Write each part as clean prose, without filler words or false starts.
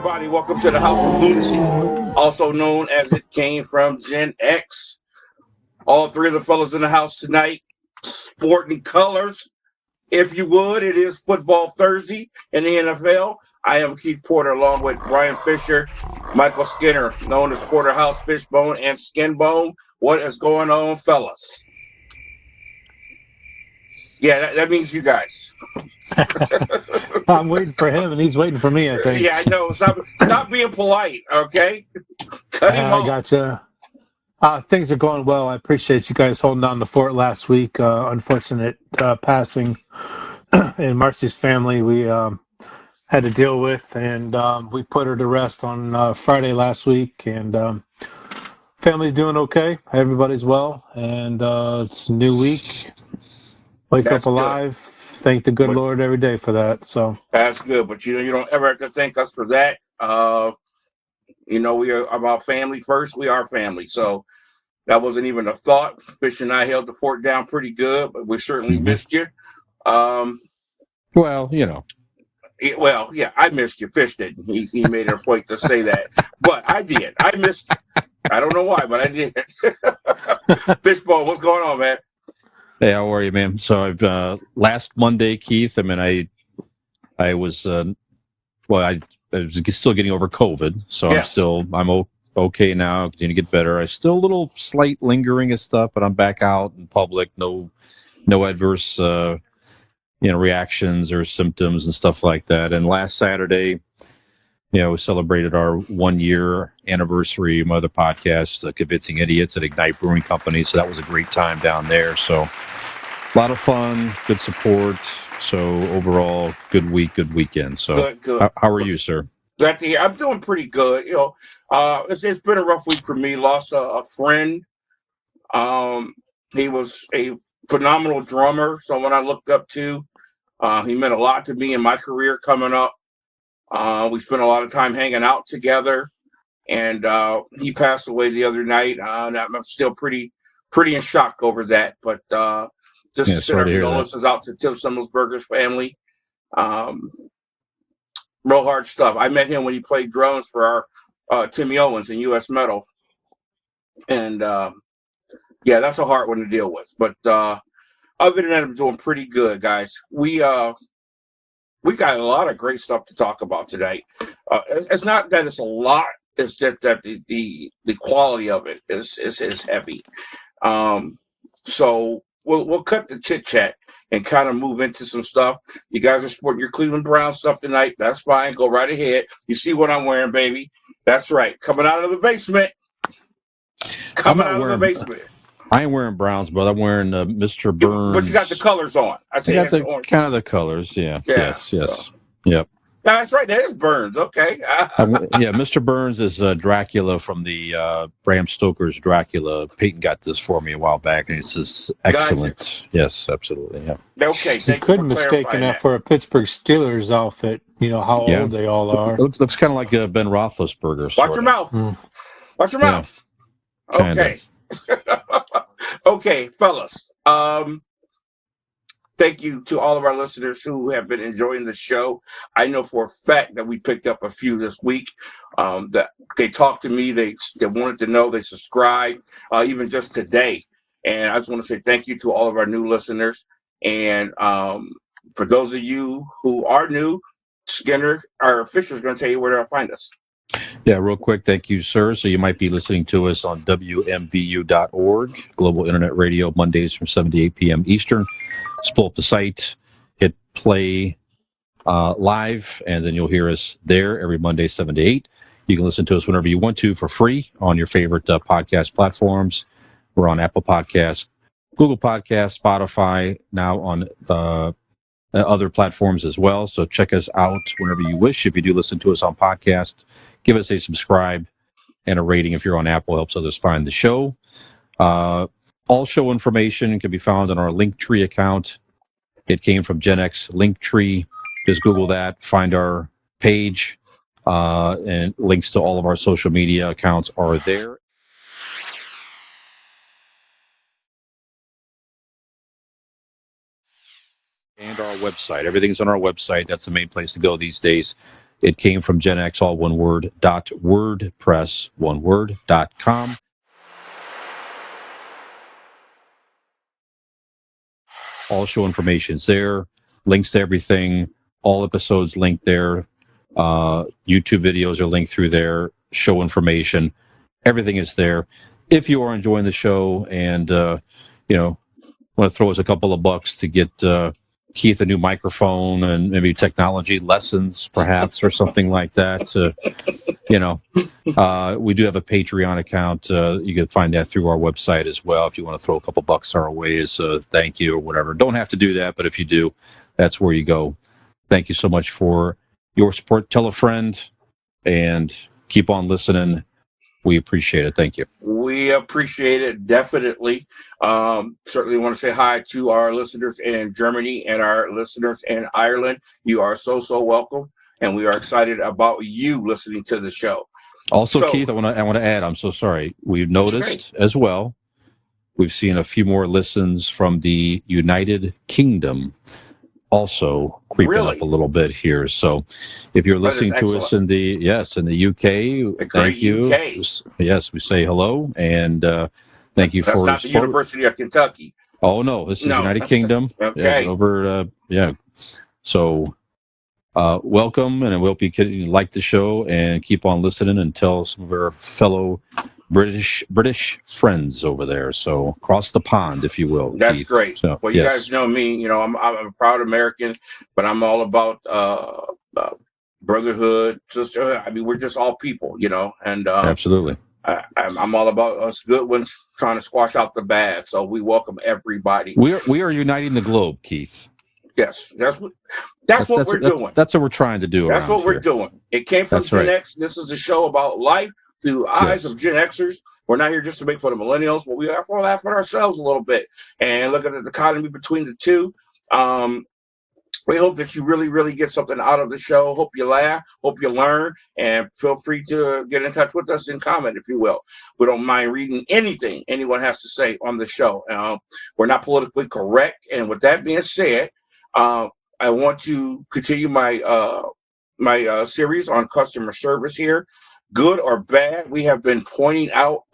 everybody. Welcome to the House of Lunacy, also known as It Came From GenX. All three of the fellas in the house tonight, sporting colors. If you would, it is Football Thursday in the NFL. I am Keith Porter along with Brian Fisher, Michael Skinner, known as Porterhouse Fishbone and Skinbone. What is going on, fellas? Yeah, that means you guys. I'm waiting for him, and he's waiting for me, I think. Yeah, I know. Stop being polite, okay? Cut him off. I gotcha. Things are going well. I appreciate you guys holding down the fort last week. Unfortunate passing in Marcy's family we had to deal with, and we put her to rest on Friday last week, and family's doing okay. Everybody's well, and it's a new week. Wake That's up alive. Good. Thank the good Lord every day for that. So that's good, but you don't ever have to thank us for that. We are about family first. We are family, so that wasn't even a thought. Fish and I held the fort down pretty good, but we certainly missed you. Well, yeah, I missed you. Fish didn't. He made it a point to say that, but I did. I missed you. I don't know why, but I did. Fishbone, what's going on, man? Hey, how are you, man? So I've last Monday, Keith. I mean, I was still getting over COVID, so yes. I'm okay now. Continue to get better. I still a little slight lingering and stuff, but I'm back out in public. No adverse reactions or symptoms and stuff like that. And last Saturday, we celebrated our 1-year anniversary of my other podcast, Convincing Idiots at Ignite Brewing Company. So that was a great time down there. So a lot of fun, good support. So overall, good week, good weekend. So good. How are you, sir? Glad to hear. I'm doing pretty good. It's been a rough week for me. Lost a friend. He was a phenomenal drummer, someone I looked up to. He meant a lot to me in my career coming up. We spent a lot of time hanging out together, and he passed away the other night. I'm still pretty in shock over that, but just to send our condolences out to Tim Semmelsberger's family. Real hard stuff. I met him when he played drums for our Timmy Owens in U.S. Metal, and that's a hard one to deal with. But other than that, I'm doing pretty good, guys. We got a lot of great stuff to talk about tonight. It's not that it's a lot; it's just that the quality of it is heavy. So we'll cut the chit chat and kind of move into some stuff. You guys are sporting your Cleveland Browns stuff tonight. That's fine. Go right ahead. You see what I'm wearing, baby? That's right. Coming out of the basement. I ain't wearing Browns, but I'm wearing Mr. Burns. But you got the colors on. I got kind of the colors, yeah. Yes. So. Yep. That's right. That is Burns. Okay. Mr. Burns is Dracula from the Bram Stoker's Dracula. Peyton got this for me a while back, and it's just excellent. Gotcha. Yes, absolutely. Yeah. Okay. You couldn't mistake that for a Pittsburgh Steelers outfit. You know how old they all are. Looks kind of like Ben Roethlisberger. Watch your mouth. Watch your mouth. Okay. Okay, fellas. Thank you to all of our listeners who have been enjoying the show. I know for a fact that we picked up a few this week that they talked to me. They wanted to know. They subscribed even just today. And I just want to say thank you to all of our new listeners. And for those of you who are new, Skinner, our Fisher, is going to tell you where to find us. Yeah, real quick. Thank you, sir. So you might be listening to us on WMVU.org, Global Internet Radio, Mondays from 7 to 8 p.m. Eastern. Just pull up the site, hit play live, and then you'll hear us there every Monday, 7 to 8. You can listen to us whenever you want to for free on your favorite podcast platforms. We're on Apple Podcasts, Google Podcasts, Spotify, now on other platforms as well. So check us out whenever you wish. If you do listen to us on podcast, give us a subscribe and a rating if you're on Apple. Helps others find the show. All show information can be found on our Linktree account. It came from GenX Linktree. Just Google that, find our page, and links to all of our social media accounts are there. And our website. Everything's on our website. That's the main place to go these days. It Came From GenX, all one word, .wordpress, one word, .com. All show information's there, links to everything, all episodes linked there. YouTube videos are linked through there, show information, everything is there. If you are enjoying the show and, want to throw us a couple of bucks to get Keith a new microphone and maybe technology lessons, perhaps, or something like that. We do have a Patreon account. You can find that through our website as well. If you want to throw a couple bucks our way as thank you or whatever. Don't have to do that, but if you do, that's where you go. Thank you so much for your support. Tell a friend and keep on listening. We appreciate it. Thank you. We appreciate it, definitely. Certainly want to say hi to our listeners in Germany and our listeners in Ireland. You are so welcome, and we are excited about you listening to the show. Also, Keith, I want to add, I'm so sorry. We've noticed as well, we've seen a few more listens from the United Kingdom also creeping up a little bit here. So if you're listening to us in the UK, thank you. UK. Yes, we say hello and thank you. That's not the University of Kentucky. Oh no, this is United Kingdom. Okay. So welcome, and I hope you like the show and keep on listening and tell some of our fellow British friends over there. So across the pond, if you will. That's Keith. great. So, well, you guys know me. I'm a proud American, but I'm all about brotherhood, sisterhood. I mean, we're just all people, and absolutely. I'm all about us good ones trying to squash out the bad. So we welcome everybody. We are uniting the globe, Keith. Yes, that's what we're doing. That's what we're trying to do. That's what we're doing. It came from Gen X. This is a show about life through eyes of Gen Xers. We're not here just to make fun of millennials, but we have to laugh at ourselves a little bit and look at the dichotomy between the two. We hope that you really get something out of the show. Hope you laugh, hope you learn, and feel free to get in touch with us and comment, if you will. We don't mind reading anything anyone has to say on the show. We're not politically correct. And with that being said, I want to continue my series on customer service here. Good or bad, we have been pointing out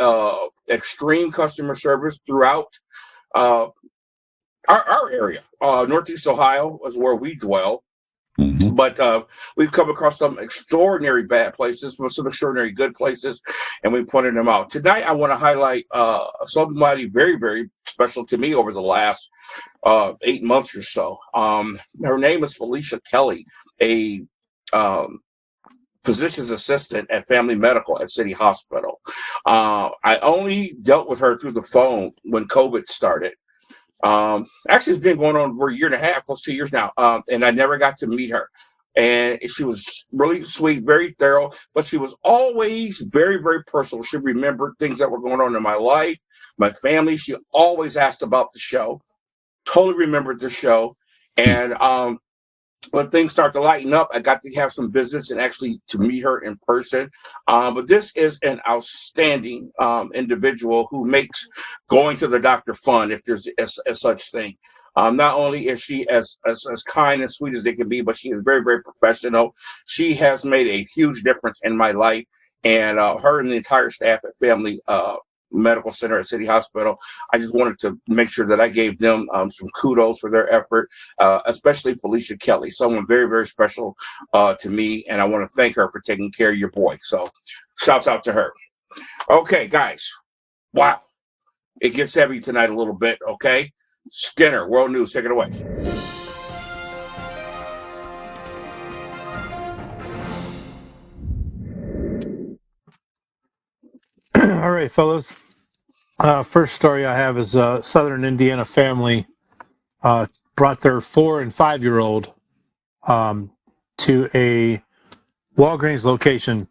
extreme customer service throughout our area. Northeast Ohio is where we dwell. Mm-hmm. But we've come across some extraordinary bad places, some extraordinary good places, and we pointed them out. Tonight, I want to highlight somebody very, very special to me over the last 8 months or so. Her name is Felicia Kelly, a physician's assistant at Family Medical at City Hospital. I only dealt with her through the phone when COVID started. Actually, it's been going on for a year and a half, close to 2 years now, and I never got to meet her. And she was really sweet, very thorough, but she was always very, very personal. She remembered things that were going on in my life, my family. She always asked about the show, totally remembered the show. And when things start to lighten up, I got to have some visits and actually to meet her in person. But this is an outstanding individual who makes going to the doctor fun, if there's a such thing. Not only is she as kind and sweet as they can be, but she is very, very professional. She has made a huge difference in my life, and her and the entire staff at Family Medical Center at City Hospital. I just wanted to make sure that I gave them some kudos for their effort, especially Felicia Kelly, someone very, very special to me, and I want to thank her for taking care of your boy. So shouts out to her. Okay, guys. Wow. It gets heavy tonight a little bit, okay? Skinner, World News, take it away. All right, fellas. First story I have is a Southern Indiana family brought their 4 and 5-year-old to a Walgreens location.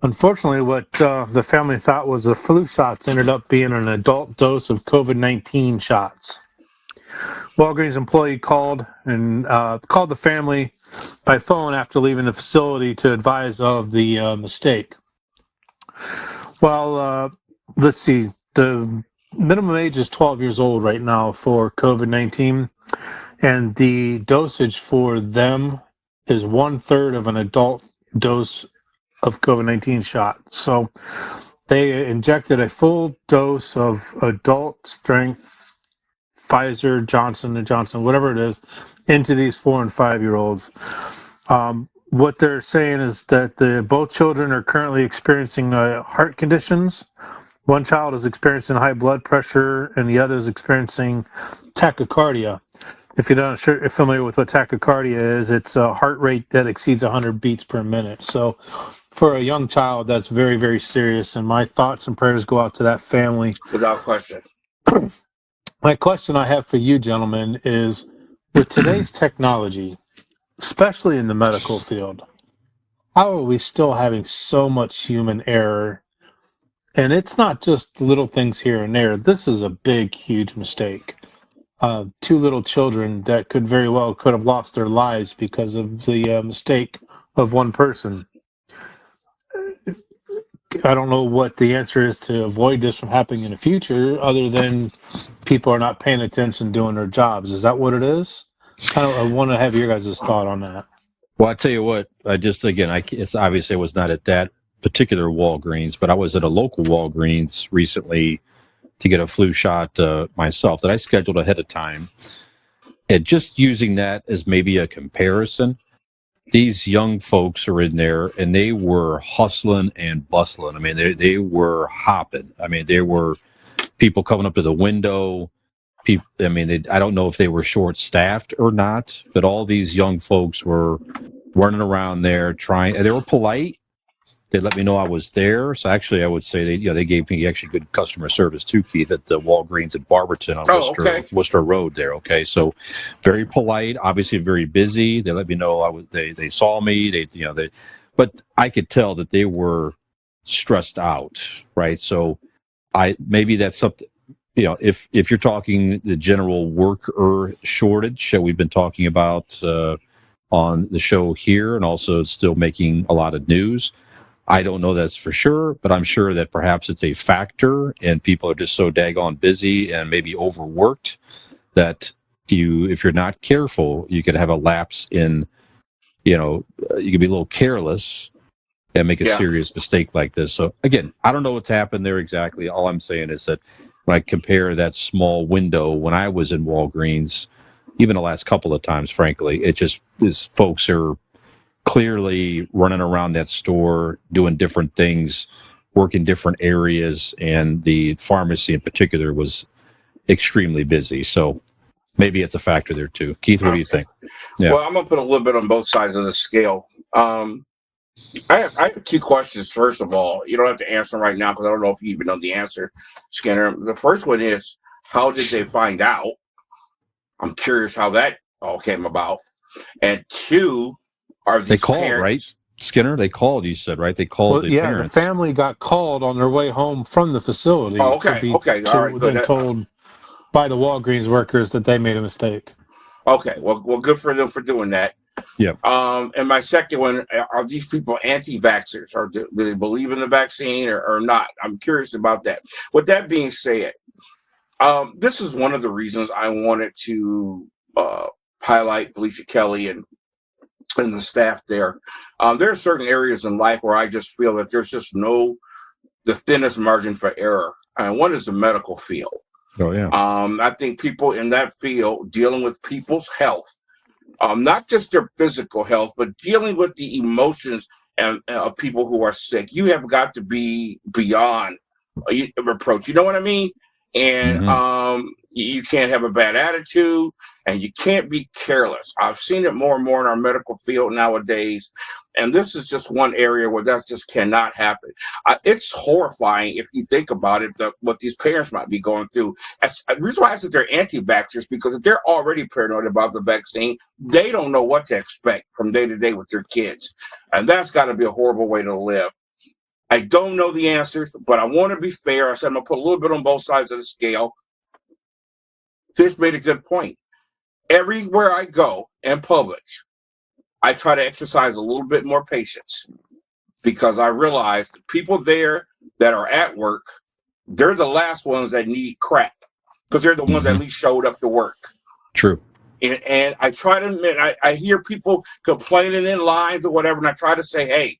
Unfortunately, what the family thought was the flu shots ended up being an adult dose of COVID-19 shots. Walgreens employee called the family by phone after leaving the facility to advise of the mistake. Well, let's see. The minimum age is 12 years old right now for COVID-19, and the dosage for them is 1/3 of an adult dose of COVID-19 shot. So they injected a full dose of adult strength Pfizer, Johnson & Johnson, whatever it is, into these 4 and 5-year-olds. What they're saying is that both children are currently experiencing heart conditions. One child is experiencing high blood pressure, and the other is experiencing tachycardia. If you're not sure, familiar with what tachycardia is, it's a heart rate that exceeds 100 beats per minute. So for a young child, that's very, very serious, and my thoughts and prayers go out to that family. Without question. My question I have for you, gentlemen, is with today's technology, especially in the medical field, how are we still having so much human error? And it's not just little things here and there. This is a big, huge mistake. 2 little children that could have lost their lives because of the mistake of one person. I don't know what the answer is to avoid this from happening in the future, other than people are not paying attention doing their jobs. Is that what it is? I want to have your guys' thought on that. Well, I tell you what, it's obviously I was not at that particular Walgreens, but I was at a local Walgreens recently to get a flu shot myself that I scheduled ahead of time. And just using that as maybe a comparison, these young folks are in there and they were hustling and bustling. I mean, they were hopping. I mean, there were people coming up to the window. People, I mean, I don't know if they were short-staffed or not, but all these young folks were running around there trying. And they were polite. They let me know I was there. So actually, I would say they gave me actually good customer service too, Keith, at the Walgreens at Barberton on Worcester Road there. Okay, so very polite, obviously very busy. They let me know they saw me. But I could tell that they were stressed out, right? So maybe that's something. If you're talking the general worker shortage that we've been talking about on the show here, and also still making a lot of news. I don't know that's for sure, but I'm sure that perhaps it's a factor and people are just so daggone busy and maybe overworked that if you're not careful, you could have a lapse in, you could be a little careless and make a serious mistake like this. So again, I don't know what's happened there exactly. All I'm saying is that when I compare that small window when I was in Walgreens, even the last couple of times, frankly, it just is folks are clearly running around that store, doing different things, working different areas, and the pharmacy in particular was extremely busy. So maybe it's a factor there too. Keith, what do you think? Yeah. Well, I'm going to put a little bit on both sides of the scale. I have 2 questions. First of all, you don't have to answer right now because I don't know if you even know the answer, Skinner. The first one is, how did they find out? I'm curious how that all came about. And 2, are these they called, parents, right? Skinner, they called, you said, right? They called the parents. The family got called on their way home from the facility. Oh, okay. All right, good. Then told by the Walgreens workers that they made a mistake. Okay, well, good for them for doing that. Yeah. And my second one, are these people anti-vaxxers? Or do they believe in the vaccine or not? I'm curious about that. With that being said, this is one of the reasons I wanted to highlight Felicia Kelly and the staff there. There are certain areas in life where I just feel that there's just the thinnest margin for error. And one is the medical field. Oh, yeah. I think people in that field dealing with people's health, not just their physical health, but dealing with the emotions of people who are sick. You have got to be beyond reproach. You know what I mean? And you can't have a bad attitude, and you can't be careless. I've seen it more and more in our medical field nowadays, and this is just one area where that just cannot happen. It's horrifying if you think about it, what these parents might be going through. The reason why I said they're anti-vaxxers, because if they're already paranoid about the vaccine, they don't know what to expect from day to day with their kids, and that's got to be a horrible way to live. I don't know the answers, but I want to be fair. I said I'm going to put a little bit on both sides of the scale. Fish made a good point. Everywhere I go in public, I try to exercise a little bit more patience because I realize the people there that are at work, they're the last ones that need crap because they're the ones that at least showed up to work. True. And I try to admit, I hear people complaining in lines or whatever, and I try to say, hey,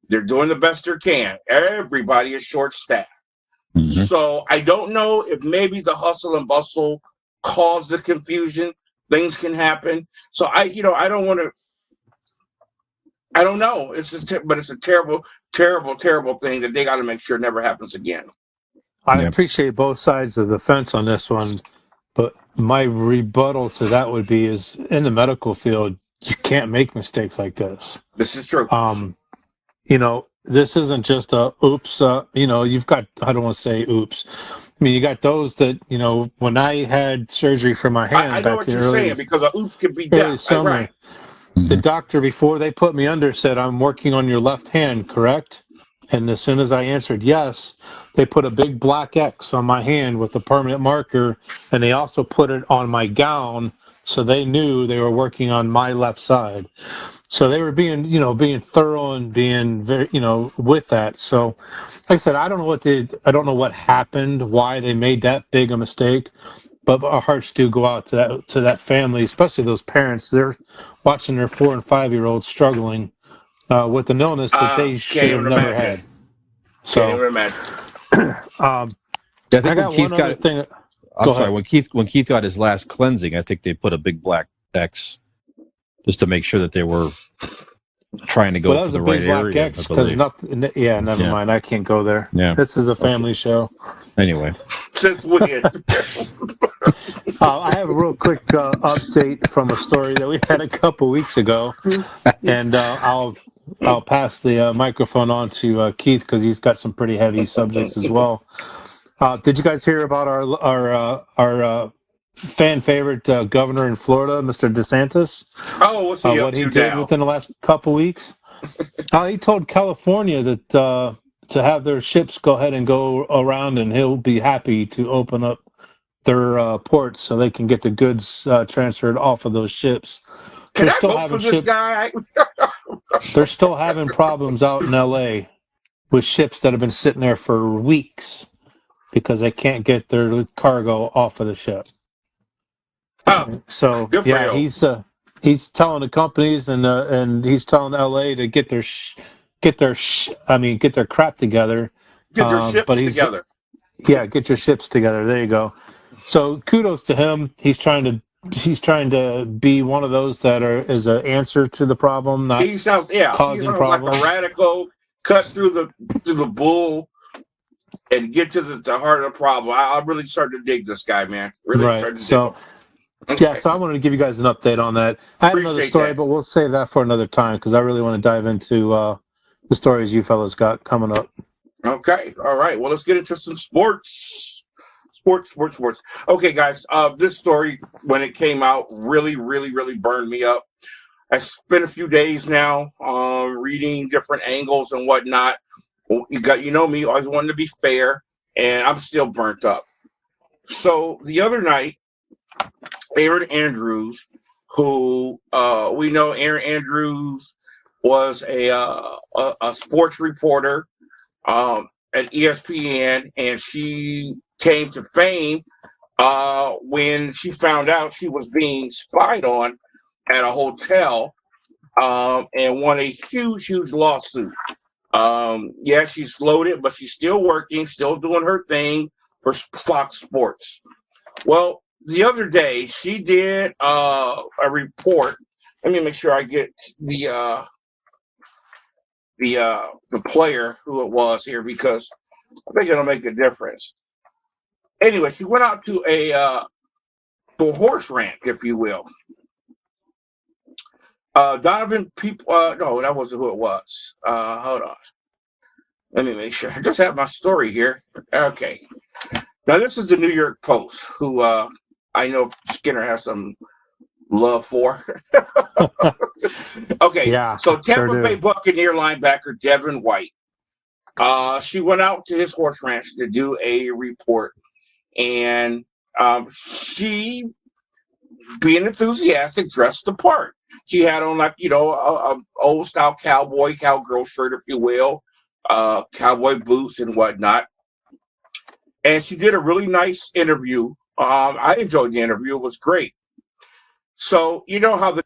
they're doing the best they can. Everybody is short-staffed. Mm-hmm. So I don't know if maybe the hustle and bustle caused the confusion. Things can happen. So I don't want to. I don't know. But it's a terrible, terrible, terrible thing that they got to make sure it never happens again. I appreciate both sides of the fence on this one, but my rebuttal to that would be is in the medical field, you can't make mistakes like this. This is true. This isn't just a oops. You've got, I don't want to say oops. I mean, you got those that, when I had surgery for my hand, I know what you're saying, because an oops could be death. Summer, right. The doctor, before they put me under, said, I'm working on your left hand, correct? And as soon as I answered yes, they put a big black X on my hand with a permanent marker, and they also put it on my gown, so they knew they were working on my left side. So they were being thorough and being very, with that. So, like I said, I don't know what happened, why they made that big a mistake, but our hearts do go out to that family, especially those parents. They're watching their 4 and 5-year-olds struggling with an illness that they should have never had. So, can't even imagine. I got one other thing. I'm sorry. When Keith got his last cleansing, I think they put a big black X just to make sure that they were trying to go for the right area. That was a big black X because never mind. I can't go there. Yeah. This is a family show. Anyway. Since when? I have a real quick update from a story that we had a couple weeks ago, and I'll pass the microphone on to Keith because he's got some pretty heavy subjects as well. Did you guys hear about our fan favorite governor in Florida, Mr. DeSantis? Oh, what's he up what he to did now? within the last couple weeks? He told California that to have their ships go ahead and go around, and he'll be happy to open up their ports so they can get the goods transferred off of those ships. Can I vote for this guy? They're still having problems out in L.A. with ships that have been sitting there for weeks because they can't get their cargo off of the ship. Oh, so yeah, he's telling the companies and he's telling L.A. to get their crap together. Get their ships together. Yeah, get your ships together. There you go. So kudos to him. He's trying to be one of those that is an answer to the problem, not he sounds causing problems. Like a radical, cut through the bull and get to the heart of the problem. I'm really starting to dig this guy, man. Really starting to dig him. Okay. Yeah, so I wanted to give you guys an update on that. I had another story, but we'll save that for another time because I really want to dive into the stories you fellas got coming up. Okay. All right. Well, let's get into some sports. Sports. Okay, guys. This story, when it came out, really, really, really burned me up. I spent a few days now reading different angles and whatnot. You know me, always wanting to be fair, and I'm still burnt up. So the other night, Aaron Andrews, who we know Aaron Andrews was a sports reporter at ESPN, and she came to fame when she found out she was being spied on at a hotel and won a huge lawsuit. She's loaded, but she's still working, still doing her thing for Fox Sports. Well, the other day she did a report. Let me make sure I get the player who it was here because I think it'll make a difference. Anyway, she went out to a horse ranch, if you will. Donovan no, that wasn't who it was. Hold on. Let me make sure. I just have my story here. Okay. Now, this is the New York Post, who I know Skinner has some love for. Okay. Yeah, so Tampa sure Bay Buccaneer linebacker Devin White. She went out to his horse ranch to do a report. And she, being enthusiastic, dressed the part. She had on a old style cowgirl shirt, if you will, cowboy boots and whatnot. And she did a really nice interview. I enjoyed the interview. It was great. So you know how the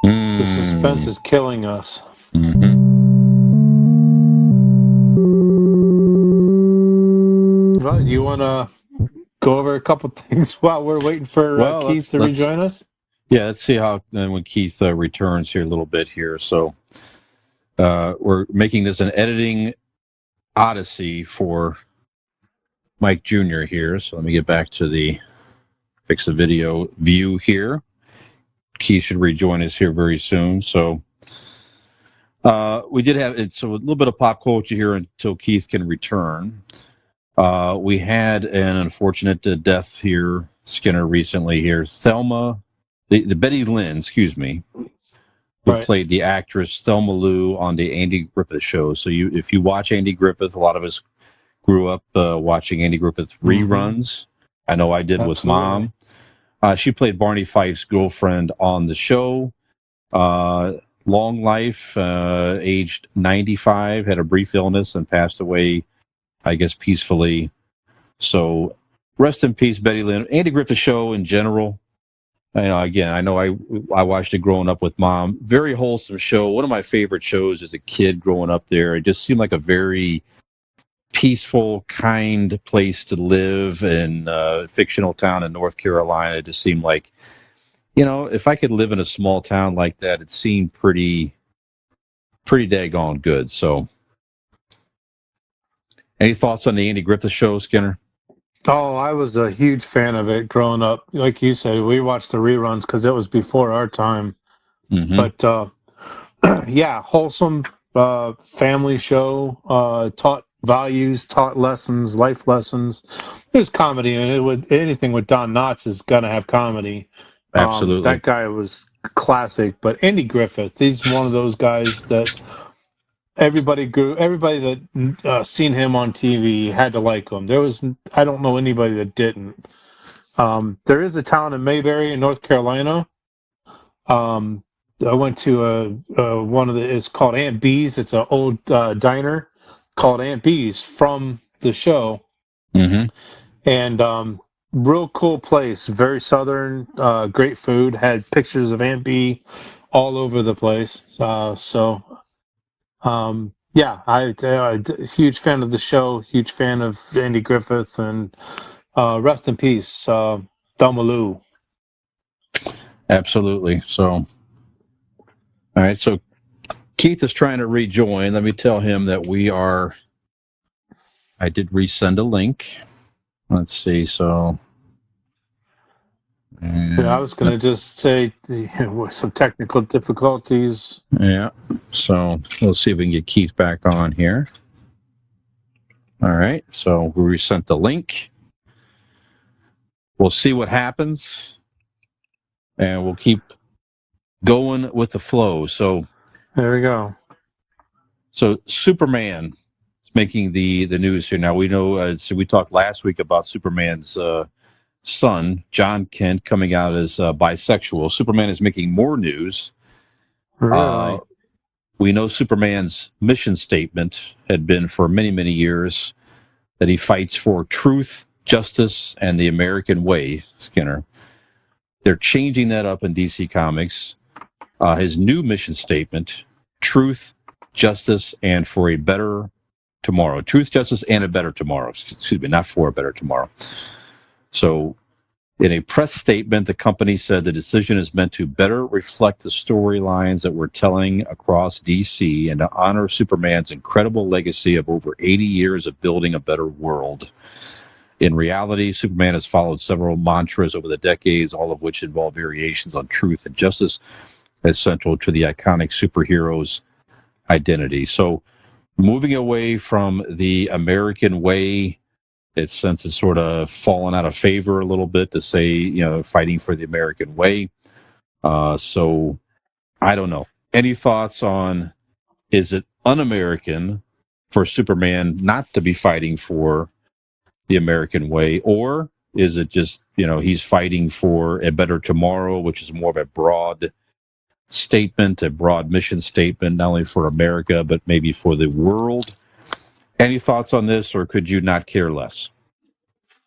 The suspense is killing us. Mm-hmm. Well, you want to go over a couple things while we're waiting for Keith to rejoin us? Yeah, let's see how when Keith returns here a little bit here. So we're making this an editing odyssey for Mike Jr. here. So let me get back to fix the video view here. Keith should rejoin us here very soon. So we did have it. So a little bit of pop culture here until Keith can return. We had an unfortunate death here, Skinner, recently here. Thelma, the Betty Lynn, excuse me, who played the actress Thelma Lou on the Andy Griffith show. So if you watch Andy Griffith, a lot of us grew up watching Andy Griffith reruns. I know I did with Mom. She played Barney Fife's girlfriend on the show. Long life, aged 95, had a brief illness and passed away, I guess, peacefully. So rest in peace, Betty Lynn. Andy Griffith show in general. Again, I know I watched it growing up with Mom. Very wholesome show. One of my favorite shows as a kid growing up there. It just seemed like a very peaceful, kind place to live in a fictional town in North Carolina. It just seemed like, if I could live in a small town like that, it seemed pretty daggone good. So, any thoughts on the Andy Griffith show, Skinner? Oh, I was a huge fan of it growing up. Like you said, we watched the reruns because it was before our time. Mm-hmm. But yeah, wholesome family show. Taught values, taught lessons, life lessons. There's comedy, and anything with Don Knotts is gonna have comedy. Absolutely, that guy was classic. But Andy Griffith, he's one of those guys that everybody that seen him on TV had to like him. I don't know anybody that didn't. There is a town in Mayberry in North Carolina. I went to it's called Aunt Bee's. It's an old diner called Aunt Bee's from the show. Mm-hmm. And real cool place, very southern, great food. Had pictures of Aunt Bee all over the place. Yeah, I'm a huge fan of the show, huge fan of Andy Griffith, and rest in peace, Thelma Lou. Absolutely. So, all right. So Keith is trying to rejoin. Let me tell him that I did resend a link. Let's see. So. Yeah, I was going to just say with some technical difficulties. Yeah. So we'll see if we can get Keith back on here. All right. So we resent the link. We'll see what happens. And we'll keep going with the flow. So there we go. So Superman is making the news here. Now we know, so we talked last week about Superman's son, John Kent, coming out as bisexual. Superman is making more news. Really? We know Superman's mission statement had been for many, many years that he fights for truth, justice, and the American way, Skinner. They're changing that up in DC Comics. His new mission statement, truth, justice, and for a better tomorrow. Truth, justice, and a better tomorrow. Excuse me, not for a better tomorrow. So in a press statement, the company said the decision is meant to better reflect the storylines that we're telling across DC and to honor Superman's incredible legacy of over 80 years of building a better world. In reality, Superman has followed several mantras over the decades, all of which involve variations on truth and justice as central to the iconic superhero's identity. So moving away from the American way, since it's sort of fallen out of favor a little bit to say, fighting for the American way. So I don't know. Any thoughts on, is it un-American for Superman not to be fighting for the American way, or is it just, he's fighting for a better tomorrow, which is more of a broad statement, a broad mission statement, not only for America, but maybe for the world? Any thoughts on this, or could you not care less?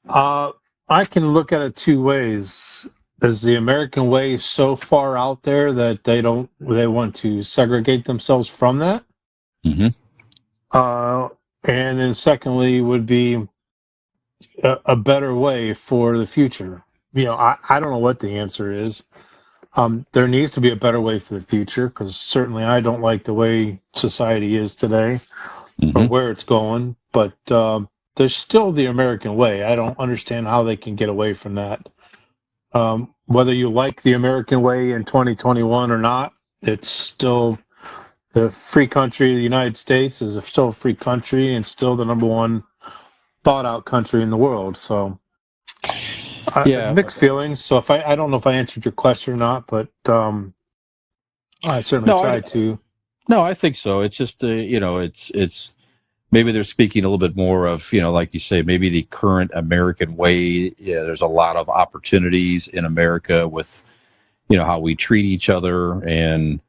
I can look at it two ways. Is the American way so far out there that they want to segregate themselves from that? Mm-hmm. And then secondly would be a better way for the future. I don't know what the answer is. There needs to be a better way for the future, because certainly I don't like the way society is today or where it's going. But there's still the American way. I don't understand how they can get away from that. Whether you like the American way in 2021 or not, it's still the free country. The United States is still a free country and still the number one thought out country in the world. So mixed feelings. So if I don't know if I answered your question or not, but I certainly tried to. No, I think so. It's just it's maybe they're speaking a little bit more of, like you say, maybe the current American way. Yeah, there's a lot of opportunities in America with how we treat each other, and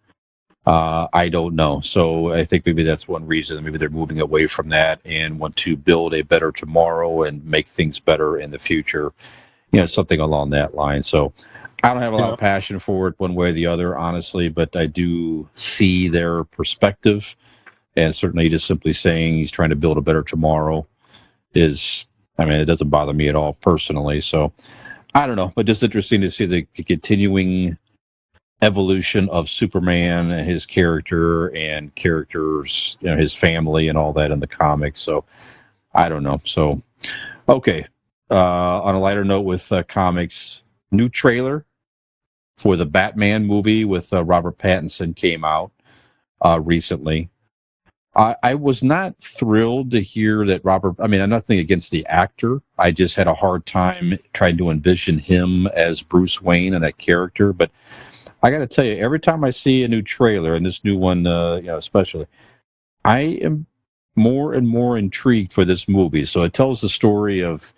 I don't know. So I think maybe that's one reason. Maybe they're moving away from that and want to build a better tomorrow and make things better in the future. Something along that line. So I don't have a lot of passion for it one way or the other, honestly, but I do see their perspective. And certainly just simply saying he's trying to build a better tomorrow it doesn't bother me at all personally. So I don't know, but just interesting to see the continuing evolution of Superman and his character and characters, his family and all that in the comics. So I don't know. So, okay. On a lighter note with comics, new trailer for the Batman movie with Robert Pattinson came out recently. I was not thrilled to hear that I'm nothing against the actor. I just had a hard time trying to envision him as Bruce Wayne and that character. But I got to tell you, every time I see a new trailer, and this new one, especially, I am more and more intrigued for this movie. So it tells the story of,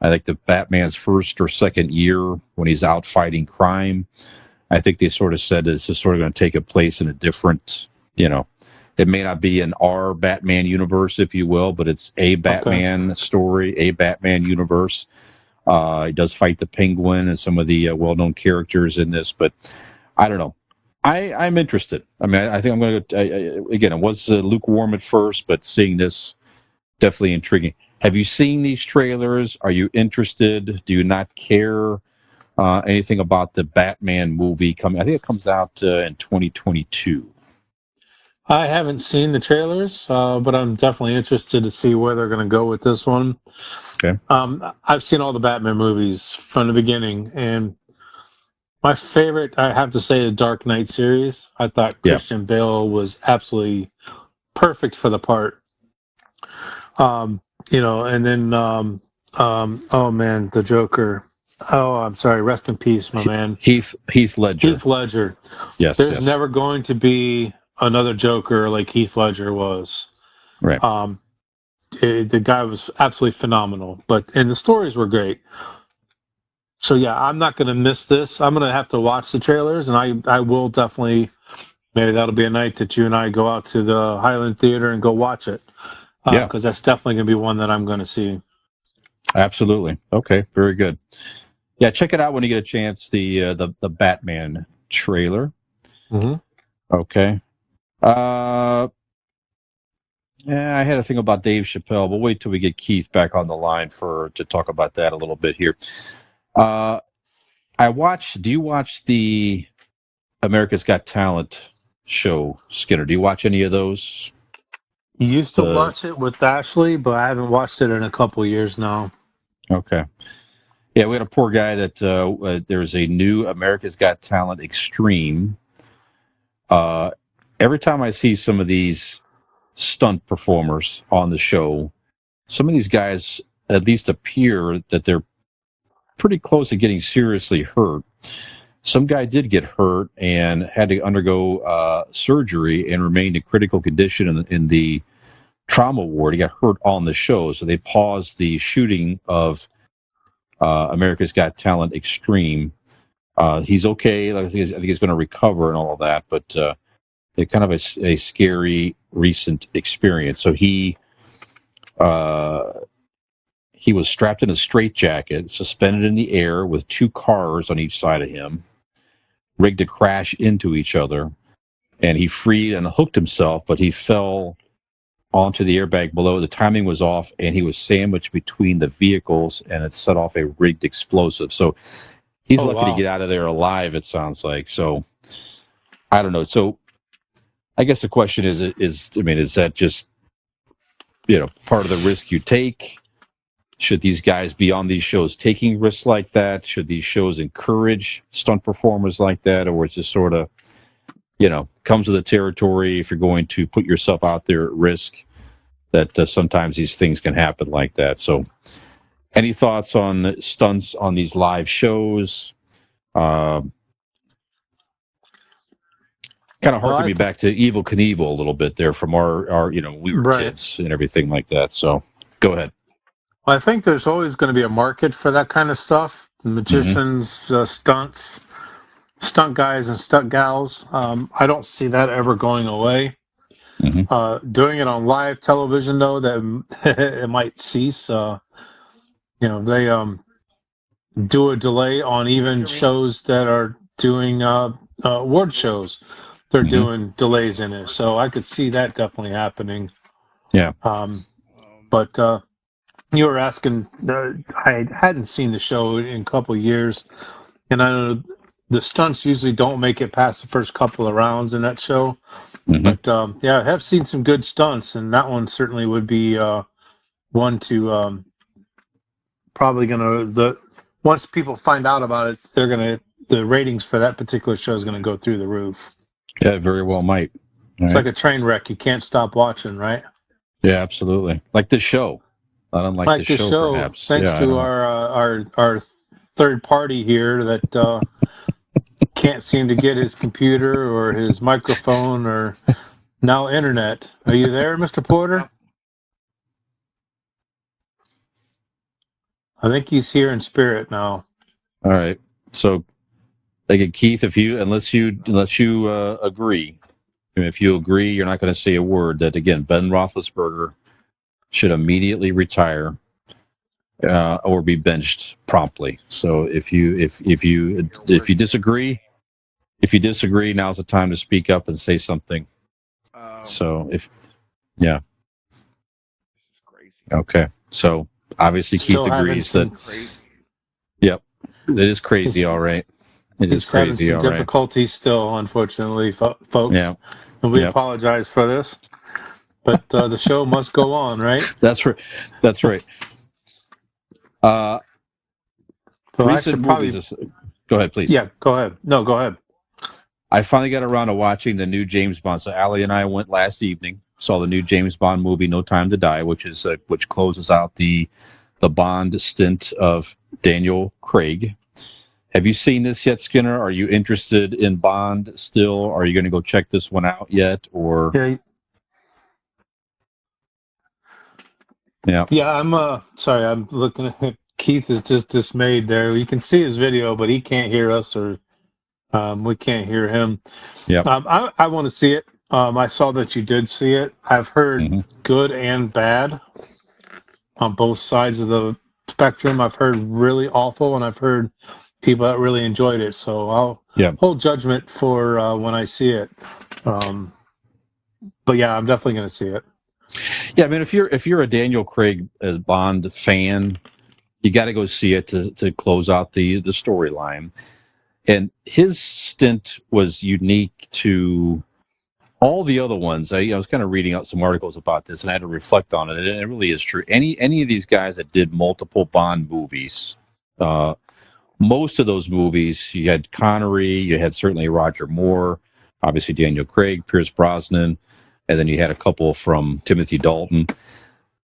I think, the Batman's first or second year when he's out fighting crime. I think they sort of said this is sort of going to take a place in a different, it may not be an R Batman universe, if you will, but it's a Batman story, a Batman universe. He does fight the Penguin and some of the well-known characters in this, but I don't know. I'm interested. I think I'm going to, again, it was lukewarm at first, but seeing this, definitely intriguing. Have you seen these trailers? Are you interested? Do you not care anything about the Batman movie coming? I think it comes out in 2022. I haven't seen the trailers, but I'm definitely interested to see where they're going to go with this one. Okay. I've seen all the Batman movies from the beginning, and my favorite, I have to say, is Dark Knight series. I thought Christian Bale was absolutely perfect for the part. And then, oh man, the Joker. Oh, I'm sorry. Rest in peace, my man. Heath Ledger. Heath Ledger. Yes. There's never going to be another Joker like Heath Ledger was. Right. The guy was absolutely phenomenal, and the stories were great. So yeah, I'm not going to miss this. I'm going to have to watch the trailers, and I will definitely. Maybe that'll be a night that you and I go out to the Highland Theater and go watch it. Because that's definitely going to be one that I'm going to see. Absolutely. Okay, very good. Yeah, check it out when you get a chance. The Batman trailer. Mm-hmm. Okay. Yeah, I had a thing about Dave Chappelle. We'll wait till we get Keith back on the line to talk about that a little bit here. Do you watch the America's Got Talent show, Skinner? Do you watch any of those? Used to watch it with Ashley, but I haven't watched it in a couple of years now. Okay. Yeah, we had a poor guy that there's a new America's Got Talent Extreme. Every time I see some of these stunt performers on the show, some of these guys at least appear that they're pretty close to getting seriously hurt. Some guy did get hurt and had to undergo surgery and remained in critical condition in the trauma ward. He got hurt on the show, so they paused the shooting of America's Got Talent Extreme. He's okay. I think he's going to recover and all of that, but it's kind of a scary recent experience. So he He was strapped in a straitjacket, suspended in the air with 2 cars on each side of him, rigged to crash into each other. And he freed and hooked himself, but he fell onto the airbag below. The timing was off, and he was sandwiched between the vehicles, and it set off a rigged explosive. So he's lucky to get out of there alive, it sounds like. So I don't know. So I guess the question is that just, part of the risk you take? Should these guys be on these shows taking risks like that? Should these shows encourage stunt performers like that? Or it's just sort of, comes with the territory if you're going to put yourself out there at risk, that sometimes these things can happen like that. So any thoughts on stunts on these live shows? Kind of harken me back to Evel Knievel a little bit there from our we were kids and everything like that. So go ahead. I think there's always going to be a market for that kind of stuff. Magicians, stunts, stunt guys and stunt gals. I don't see that ever going away. Doing it on live television, though, that it might cease. They do a delay on even shows that are doing award shows. They're doing delays in it, so I could see that definitely happening. Yeah. But you were asking. I hadn't seen the show in a couple of years, and I know the stunts usually don't make it past the first couple of rounds in that show. But I have seen some good stunts, and that one certainly would be one to probably once people find out about it, the ratings for that particular show is gonna go through the roof. Yeah, very well might. It's like a train wreck; you can't stop watching, right? Yeah, absolutely. Like this show. Not unlike the show, perhaps. Thanks to our third party here that can't seem to get his computer or his microphone or now internet. Are you there, Mr. Porter? I think he's here in spirit now. All right. So, again, Keith, unless you agree, if you agree, you're not going to say a word. That again, Ben Roethlisberger should immediately retire or be benched promptly. So if you disagree, now's the time to speak up and say something. This is crazy. Okay. So obviously Keith agrees that. Yep, it is crazy. All right. It is crazy. Having some difficulties still, unfortunately, folks. Yeah. And we apologize for this. But the show must go on, right? That's right. That's right. Recent movies. Go ahead, please. Yeah, go ahead. No, go ahead. I finally got around to watching the new James Bond. So Allie and I went last evening, saw the new James Bond movie, No Time to Die, which closes out the Bond stint of Daniel Craig. Have you seen this yet, Skinner? Are you interested in Bond still? Are you going to go check this one out yet? Or yeah, I'm sorry, I'm looking at Keith is just dismayed there. You can see his video, but he can't hear us, or we can't hear him. Yeah, I want to see it. I saw that you did see it. I've heard good and bad on both sides of the spectrum. I've heard really awful, and I've heard people that really enjoyed it. So I'll hold judgment for when I see it. But yeah, I'm definitely going to see it. Yeah, I mean, if you're a Daniel Craig Bond fan, you got to go see it to close out the storyline. And his stint was unique to all the other ones. I was kind of reading out some articles about this, and I had to reflect on it. And it really is true. Any of these guys that did multiple Bond movies, most of those movies, you had Connery, you had certainly Roger Moore, obviously Daniel Craig, Pierce Brosnan, and then you had a couple from Timothy Dalton.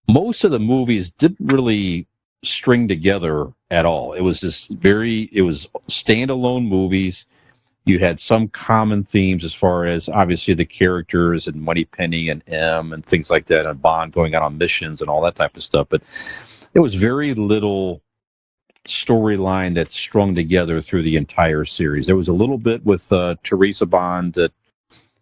Most of the movies didn't really string together at all. It was standalone movies. You had some common themes as far as obviously the characters and Moneypenny and M and things like that, and Bond going out on missions and all that type of stuff. But it was very little storyline that strung together through the entire series. There was a little bit with Teresa Bond, that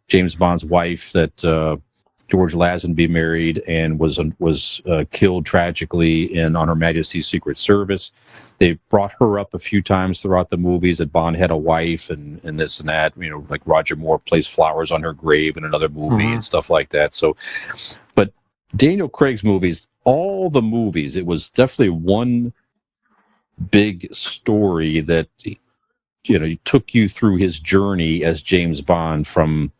James Bond's wife, that George Lazenby married and was killed tragically on Her Majesty's Secret Service. They brought her up a few times throughout the movies that Bond had a wife and this and that. Like Roger Moore placed flowers on her grave in another movie and stuff like that. So, but Daniel Craig's movies, all the movies, it was definitely one big story that took you through his journey as James Bond from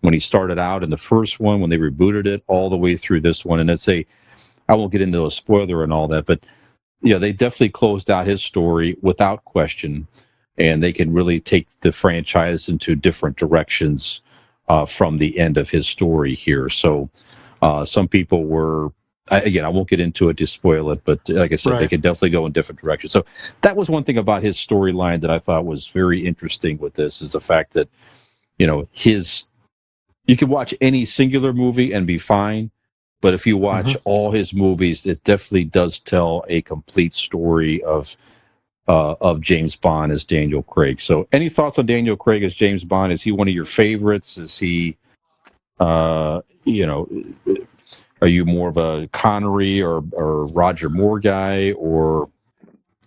when he started out in the first one, when they rebooted it, all the way through this one. And I won't get into a spoiler and all that, but they definitely closed out his story without question, and they can really take the franchise into different directions from the end of his story here. So some people were, I won't get into it to spoil it, but like I said, They could definitely go in different directions. So that was one thing about his storyline that I thought was very interesting with this, is the fact that, you can watch any singular movie and be fine, but if you watch all his movies, it definitely does tell a complete story of James Bond as Daniel Craig. So any thoughts on Daniel Craig as James Bond? Is he one of your favorites? Is he, are you more of a Connery or Roger Moore guy, or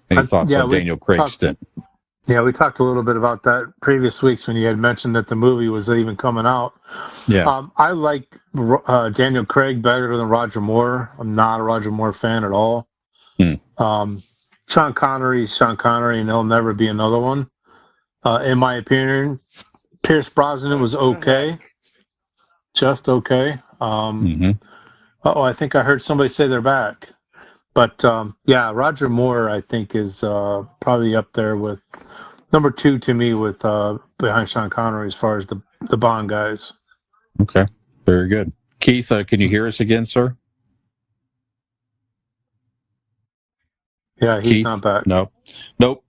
any thoughts on Daniel Craig's stint? Yeah, we talked a little bit about that previous weeks when you had mentioned that the movie was even coming out. Yeah. I like Daniel Craig better than Roger Moore. I'm not a Roger Moore fan at all. Sean Connery, and there'll never be another one. In my opinion, Pierce Brosnan was okay. Just okay. I think I heard somebody say they're back. But, Roger Moore, I think, is probably up there with number 2 to me, with behind Sean Connery as far as the Bond guys. Okay, very good. Keith, can you hear us again, sir? Yeah, he's Keith? Not back. Nope.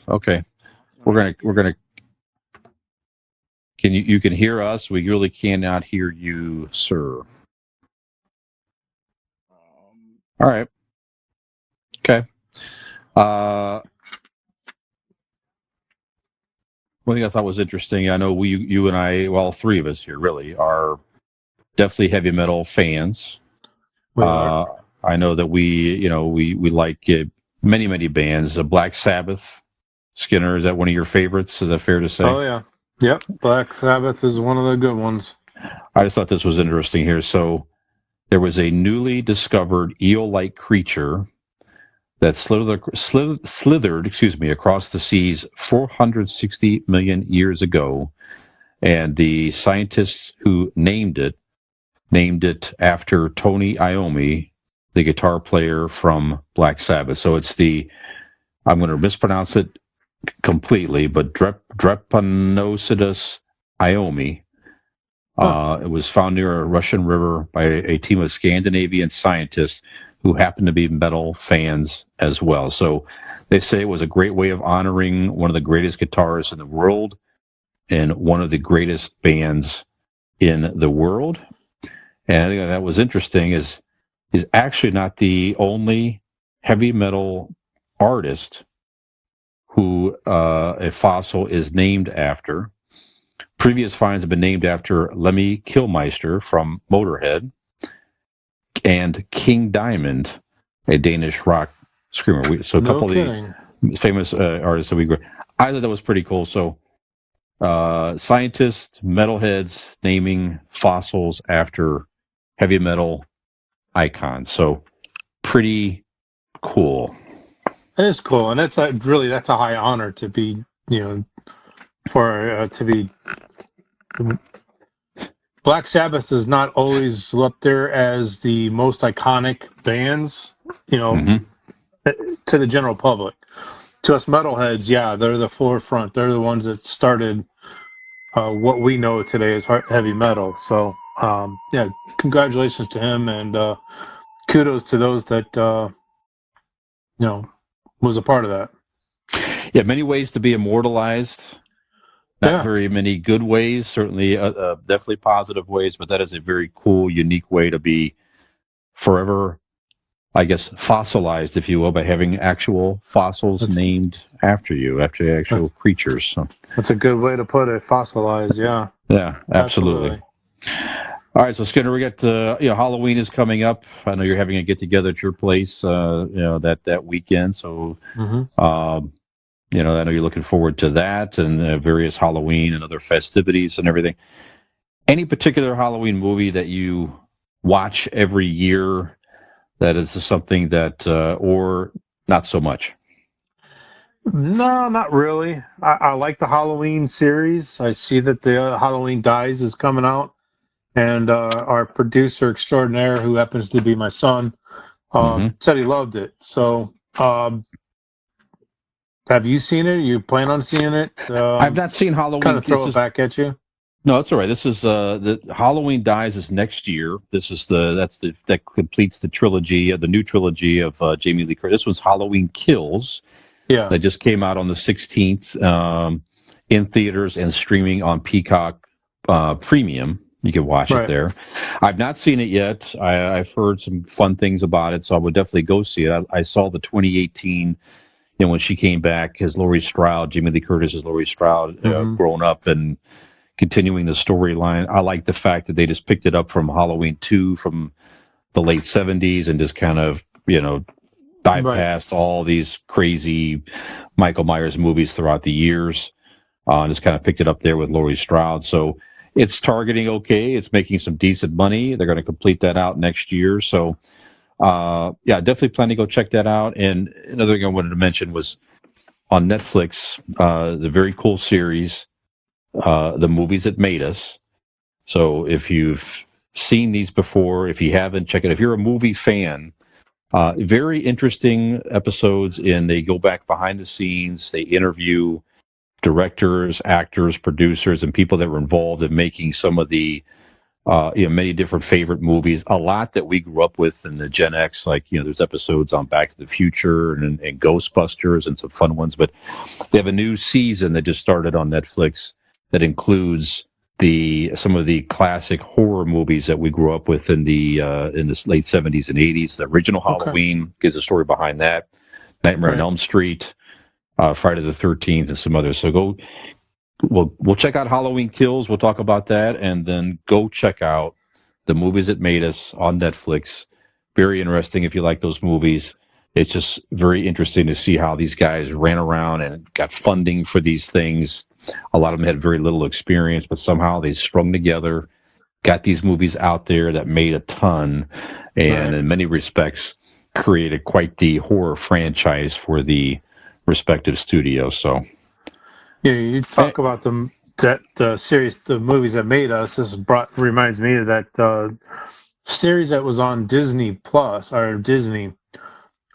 Okay, we're gonna. You can hear us? We really cannot hear you, sir. All right. Okay. One thing I thought was interesting, I know you and I, well, all three of us here really are definitely heavy metal fans. I know that we like many bands. Black Sabbath, Skinner, is that one of your favorites? Is that fair to say? Oh yeah. Yep. Black Sabbath is one of the good ones. I just thought this was interesting here. So there was a newly discovered eel-like creature that slithered across the seas 460 million years ago, and the scientists who named it after Tony Iommi, the guitar player from Black Sabbath. So it's I'm going to mispronounce it completely, but Drepanocidus Iommi. It was found near a Russian river by a team of Scandinavian scientists who happen to be metal fans as well. So they say it was a great way of honoring one of the greatest guitarists in the world and one of the greatest bands in the world. And I think that was interesting, is actually not the only heavy metal artist who a fossil is named after. Previous finds have been named after Lemmy Kilmister from Motorhead and King Diamond, a Danish rock screamer. So a couple of the famous artists that we grew. I thought that was pretty cool. So scientists, metalheads naming fossils after heavy metal icons. So pretty cool. It is cool, and that's a high honor to be, to be. Black Sabbath is not always up there as the most iconic bands, to the general public. To us metalheads, yeah, they're the forefront. They're the ones that started what we know today as heavy metal. So, congratulations to him, and kudos to those that, was a part of that. Yeah, many ways to be immortalized. Not very many good ways, certainly definitely positive ways, but that is a very cool, unique way to be forever, I guess, fossilized, if you will, by having actual fossils named after you, after the actual creatures. So. That's a good way to put it, fossilized, yeah. Yeah, absolutely. All right, so Skinner, we got Halloween is coming up. I know you're having a get together at your place, that weekend. So, Mm-hmm. I know you're looking forward to that and various Halloween and other festivities and everything. Any particular Halloween movie that you watch every year that is something that, or not so much? No, not really. I like the Halloween series. I see that the Halloween Dies is coming out, and our producer extraordinaire, who happens to be my son, Mm-hmm. said he loved it. So, have you seen it? You plan on seeing it? I've not seen Kind Halloween. of throw it back at you. No, that's all right. This is the Halloween Dies is next year. This is that completes the trilogy, the new trilogy of Jamie Lee Curtis. This one's Halloween Kills. Yeah. That just came out on the 16th in theaters and streaming on Peacock Premium. You can watch it there. I've not seen it yet. I've heard some fun things about it, so I would definitely go see it. I saw the 2018, when she came back as Laurie Strode, Jamie Lee Curtis as Laurie Strode, grown up and continuing the storyline. I like the fact that they just picked it up from Halloween 2 from the late 70s and just kind of, bypassed all these crazy Michael Myers movies throughout the years. And just kind of picked it up there with Laurie Strode. So it's targeting okay. It's making some decent money. They're going to complete that out next year. So, definitely plan to go check that out. And another thing I wanted to mention was on Netflix, it's a very cool series, The Movies That Made Us. So if you've seen these before, if you haven't, check it. If you're a movie fan, very interesting episodes, and they go back behind the scenes. They interview directors, actors, producers, and people that were involved in making some of the many different favorite movies. A lot that we grew up with in the Gen X, like there's episodes on Back to the Future and Ghostbusters and some fun ones. But they have a new season that just started on Netflix that includes some of the classic horror movies that we grew up with in the late 70s and 80s. The original Halloween gives a story behind that. Nightmare on Elm Street, Friday the 13th, and some others. So we'll check out Halloween Kills. We'll talk about that, and then go check out The Movies That Made Us on Netflix. Very interesting if you like those movies. It's just very interesting to see how these guys ran around and got funding for these things. A lot of them had very little experience, but somehow they strung together, got these movies out there that made a ton, and in many respects created quite the horror franchise for the respective studios. So, you talk about that series, The Movies That Made Us. This reminds me of that series that was on Disney Plus or Disney.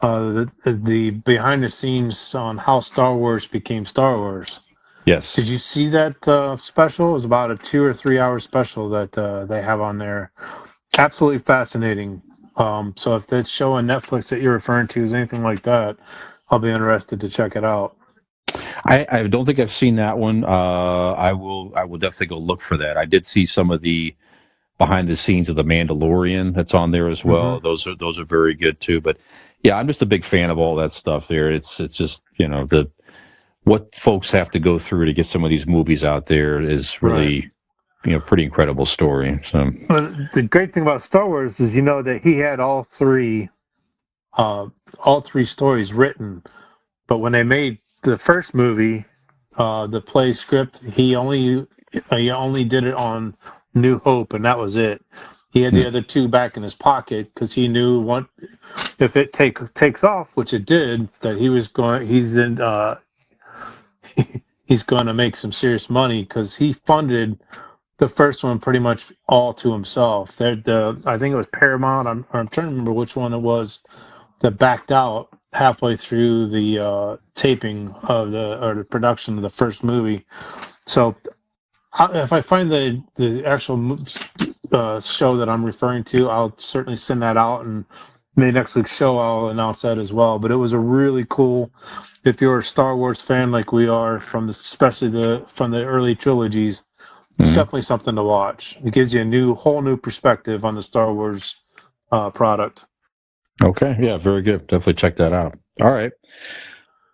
The behind the scenes on how Star Wars became Star Wars. Yes. Did you see that special? It was about a 2 or 3 hour special that they have on there. Absolutely fascinating. So if that show on Netflix that you're referring to is anything like that, I'll be interested to check it out. I don't think I've seen that one. I will definitely go look for that. I did see some of the behind the scenes of The Mandalorian that's on there as well. Mm-hmm. Those are very good too. But yeah, I'm just a big fan of all that stuff there. It's just what folks have to go through to get some of these movies out there is really, pretty incredible story. So the great thing about Star Wars is, that he had all three stories written, but when they made the first movie, the play script, he only did it on New Hope, and that was it. He had the other two back in his pocket because he knew if it takes off, which it did, that he's going to make some serious money because he funded the first one pretty much all to himself. I think it was Paramount. I'm trying to remember which one it was that backed out halfway through the taping of the production of the first movie. So if I find the actual show that I'm referring to, I'll certainly send that out, and maybe next week's show I'll announce that as well. But it was a really cool. If you're a Star Wars fan like we are, especially from the early trilogies, it's definitely something to watch. It gives you a whole new perspective on the Star Wars product. Okay, yeah, very good. Definitely check that out. All right.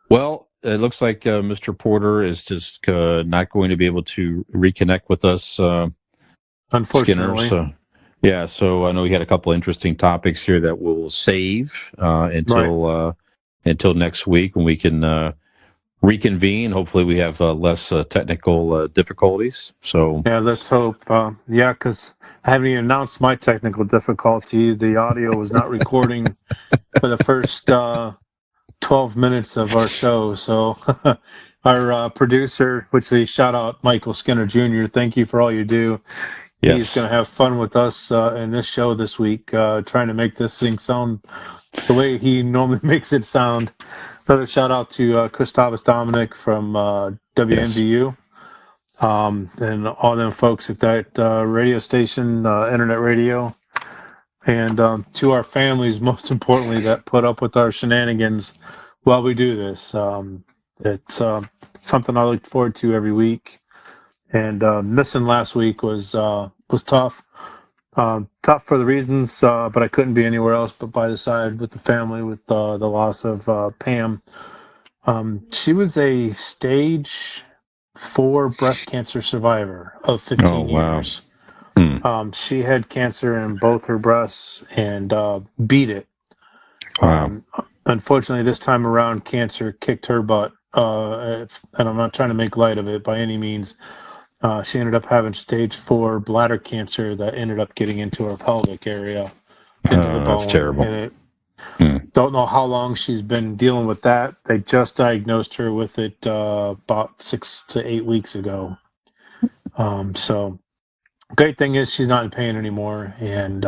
Well, it looks like Mr. Porter is just not going to be able to reconnect with us. Unfortunately. Skinner, so Yeah, so I know we had a couple interesting topics here that we'll save until next week when we can reconvene. Hopefully, we have less technical difficulties. So Yeah, let's hope. Yeah, because I haven't even announced my technical difficulty. The audio was not recording for the first 12 minutes of our show. So our producer, which we shout out Michael Skinner Jr., thank you for all you do. He's yes, going to have fun with us in this show this week, trying to make this thing sound the way he normally makes it sound. Another shout out to Gustavus Dominic from WMVU. And all them folks at that radio station, internet radio, and to our families, most importantly, that put up with our shenanigans while we do this. It's something I look forward to every week, and missing last week was tough. Tough for the reasons, but I couldn't be anywhere else but by the side with the family with the loss of Pam. She was a stage 4 breast cancer survivor of 15 Oh, wow. years. Hmm. She had cancer in both her breasts and beat it. Wow. Unfortunately, this time around, cancer kicked her butt. And I'm not trying to make light of it by any means. She ended up having stage 4 bladder cancer that ended up getting into her pelvic area, into the bone. That's terrible. And don't know how long she's been dealing with that. They just diagnosed her with it about 6 to 8 weeks ago. So great thing is she's not in pain anymore, and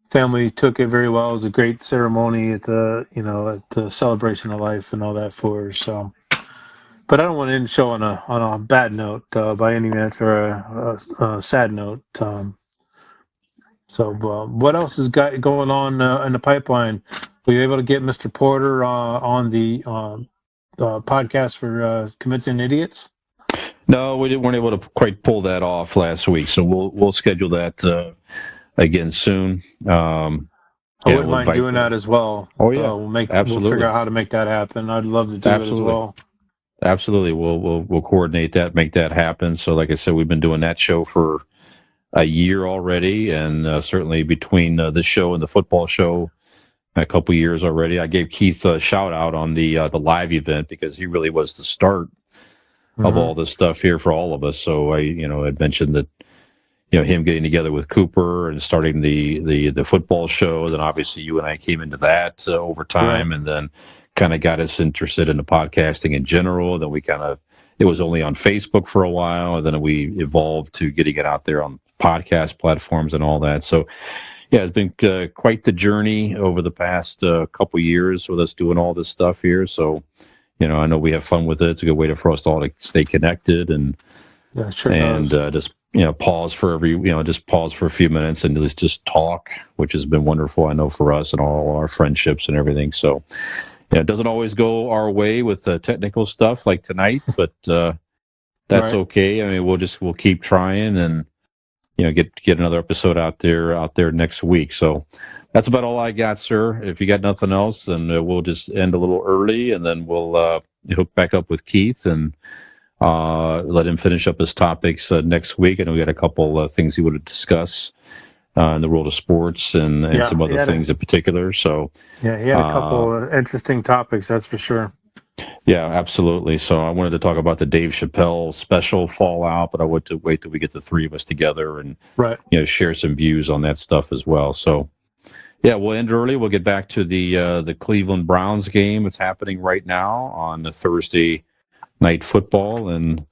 family took it very well. It was a great ceremony at the celebration of life and all that for her. So, but I don't want to end the show on a bad note by any means, or a sad note. So, what else is going on in the pipeline? Were you able to get Mr. Porter on the podcast for Convincing Idiots? No, weren't able to quite pull that off last week, so we'll schedule that again soon. I wouldn't mind doing that as well. Oh yeah, we'll figure out how to make that happen. I'd love to do it as well. Absolutely, we'll coordinate that, make that happen. So, like I said, we've been doing that show for a year already, and certainly between this show and the football show, a couple years already. I gave Keith a shout out on the live event because he really was the start of all this stuff here for all of us. So I had mentioned that him getting together with Cooper and starting the football show. Then obviously you and I came into that over time, and then kind of got us interested in the podcasting in general. Then it was only on Facebook for a while, and then we evolved to getting it out there on podcast platforms and all that. So yeah, it's been quite the journey over the past couple years with us doing all this stuff here. So, I know we have fun with it. It's a good way for us all to stay connected and just pause for a few minutes and just talk, which has been wonderful. I know for us and all our friendships and everything. So, it doesn't always go our way with technical stuff like tonight, but that's okay. I mean, we'll keep trying and get another episode out there next week. So that's about all I got, sir. If you got nothing else, then we'll just end a little early, and then we'll hook back up with Keith and let him finish up his topics next week. I know we got a couple things he would discuss in the world of sports and some other things in particular. So yeah, he had a couple interesting topics, that's for sure. Yeah, absolutely. So I wanted to talk about the Dave Chappelle special fallout, but I want to wait till we get the three of us together and share some views on that stuff as well. So yeah, we'll end early. We'll get back to the Cleveland Browns game. It's happening right now on the Thursday night football, and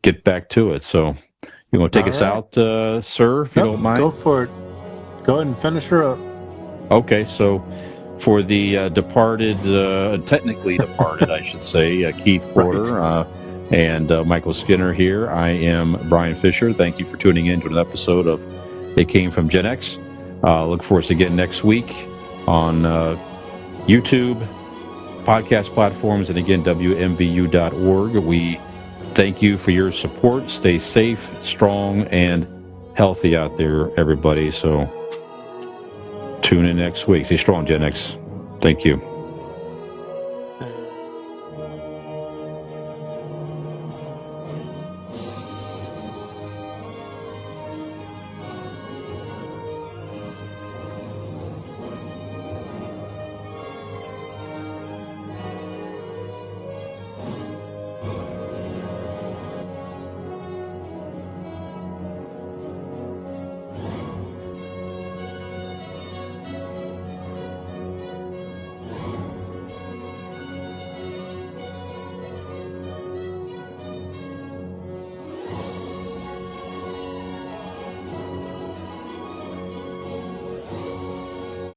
get back to it. So you want to take us out, sir, if you don't mind? Go for it. Go ahead and finish her up. Okay, so for the technically departed, I should say, Keith Porter and Michael Skinner here, I am Brian Fisher. Thank you for tuning in to an episode of It Came From GenX. Look for us again next week on YouTube, podcast platforms, and again, WMVU.org. We thank you for your support. Stay safe, strong, and healthy out there, everybody. So tune in next week. Stay strong, Gen X. Thank you.